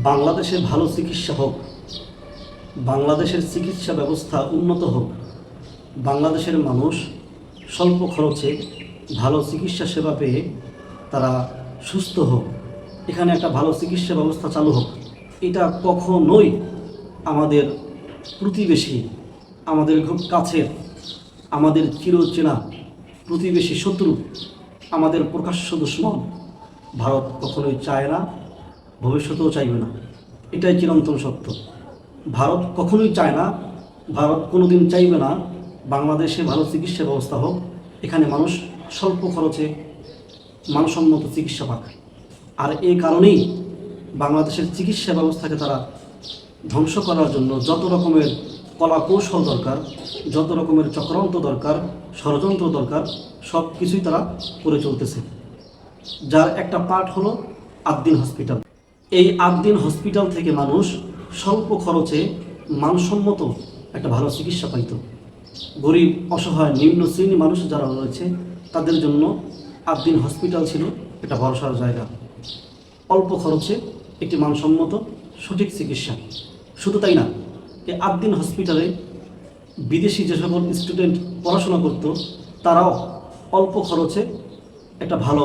বাংলাদেশে ভালো চিকিৎসা হোক, বাংলাদেশের চিকিৎসা ব্যবস্থা উন্নত হোক, বাংলাদেশের মানুষ স্বল্প খরচে ভালো চিকিৎসা সেবা পেয়ে তারা সুস্থ হোক, এখানে একটা ভালো চিকিৎসা ব্যবস্থা চালু হোক, এটা কখনোই আমাদের প্রতিবেশী, আমাদের খুব কাছের, আমাদের চিরচেনা প্রতিবেশী শত্রু, আমাদের প্রকাশ্য দুশ্মন ভারত কখনোই চায় না, ভবিষ্যতেও চাইবে না। এটাই চিরন্তন সত্য। ভারত কখনোই চায় না, ভারত কোনোদিন চাইবে না বাংলাদেশে ভালো চিকিৎসা ব্যবস্থা হোক, এখানে মানুষ স্বল্প খরচে মানসম্মত চিকিৎসা পাক। আর এই কারণেই বাংলাদেশের চিকিৎসা ব্যবস্থাকে তারা ধ্বংস করার জন্য যত রকমের কলা কৌশল দরকার, যত রকমের চক্রান্ত দরকার, ষড়যন্ত্র দরকার, সব কিছুই তারা করে চলতেছে। যার একটা পার্ট হলো আদ্দিন হসপিটাল। এই আদ্দিন হসপিটাল থেকে মানুষ স্বল্প খরচে মানসম্মত একটা ভালো চিকিৎসা পাইত। গরিব, অসহায়, নিম্ন শ্রেণী মানুষ যারা রয়েছে তাদের জন্য আদ্দিন হসপিটাল ছিল একটা ভরসার জায়গা। অল্প খরচে একটি মানসম্মত সঠিক চিকিৎসা। শুধু তাই না, এই আদ্দিন হসপিটালে বিদেশি যে সকল স্টুডেন্ট পড়াশোনা করত তারাও অল্প খরচে একটা ভালো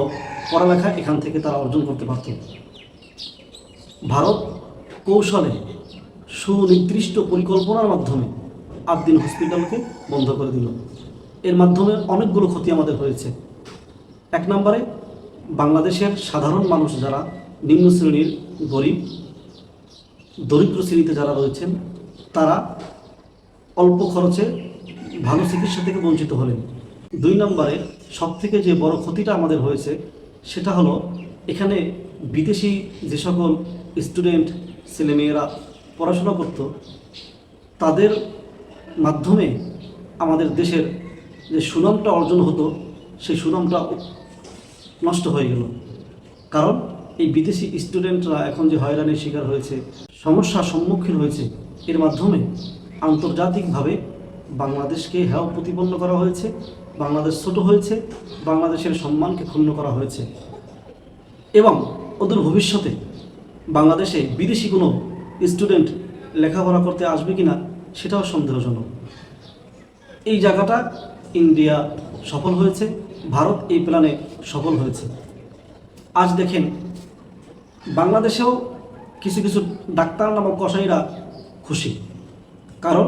পড়ালেখা এখান থেকে তারা অর্জন করতে পারত। ভারত কৌশলে সুনির্দিষ্ট পরিকল্পনার মাধ্যমে আদ্দিন হসপিটালকে বন্ধ করে দিল। এর মাধ্যমে অনেকগুলো ক্ষতি আমাদের হয়েছে। এক নম্বরে, বাংলাদেশের সাধারণ মানুষ যারা নিম্ন শ্রেণীর, গরিব, দরিদ্র শ্রেণীতে যারা রয়েছেন তারা অল্প খরচে ভালো চিকিৎসা থেকে বঞ্চিত হলেন। দুই নম্বরে, সবথেকে যে বড় ক্ষতিটা আমাদের হয়েছে সেটা হলো এখানে বিদেশি যে সকল স্টুডেন্ট ছেলেমেয়েরা পড়াশোনা করত তাদের মাধ্যমে আমাদের দেশের যে সুনামটা অর্জন হতো সেই সুনামটা নষ্ট হয়ে গেল। কারণ এই বিদেশি স্টুডেন্টরা এখন যে হয়রানির শিকার হয়েছে, সমস্যার সম্মুখীন হয়েছে, এর মাধ্যমে আন্তর্জাতিকভাবে বাংলাদেশকে হেয় প্রতিপন্ন করা হয়েছে, বাংলাদেশ ছোট হয়েছে, বাংলাদেশের সম্মানকে ক্ষুণ্ণ করা হয়েছে এবং ওদের ভবিষ্যতে বাংলাদেশে বিদেশি কোনো স্টুডেন্ট লেখাপড়া করতে আসবে কিনা সেটাও সন্দেহজনক। এই জায়গাটা ইন্ডিয়া সফল হয়েছে, ভারত এই প্ল্যানে সফল হয়েছে। আজ দেখেন বাংলাদেশেও কিছু কিছু ডাক্তার নামক কসাইরা খুশি, কারণ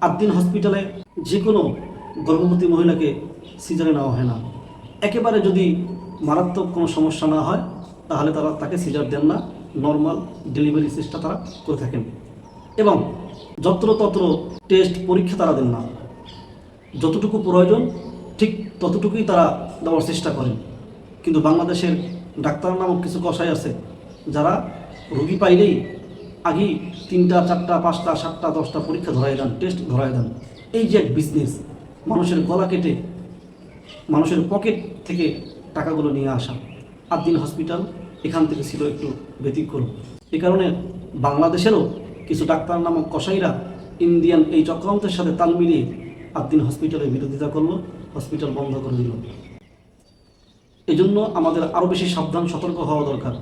আদ্দিন হসপিটালে যে কোনো গর্ভবতী মহিলাকে সিজারে নেওয়া হয় না। একেবারে যদি মারাত্মক কোনো সমস্যা না হয় তাহলে তারা তাকে সিজার দেন না, নর্মাল ডেলিভারি চেষ্টা তারা করে থাকেন এবং যত্রতত্র টেস্ট পরীক্ষা তারা দেন না। যতটুকু প্রয়োজন ঠিক ততটুকুই তারা দেওয়ার চেষ্টা করেন। কিন্তু বাংলাদেশের ডাক্তার নামক কিছু কসাই আছে যারা রোগী পাইলেই আগেই 3টা 4টা 5টা 7টা 10টা পরীক্ষা ধরাই দেন, টেস্ট ধরাই দেন। এই যে এক বিজনেস, মানুষের গলা কেটে মানুষের পকেট থেকে টাকাগুলো নিয়ে আসা, আদ্দিন হসপিটাল এখান থেকে ছিল একটু ব্যতিক্রম। এই কারণে বাংলাদেশেরও কিছু ডাক্তার নামক কসাইরা ইন্ডিয়ান এই চক্রান্তের সাথে তাল মিলিয়ে আদ্দিন হসপিটালের বিরোধিতা করলো, হসপিটাল বন্ধ করে দিল। এই জন্য আমাদের আরও বেশি সাবধান, সতর্ক হওয়া দরকার।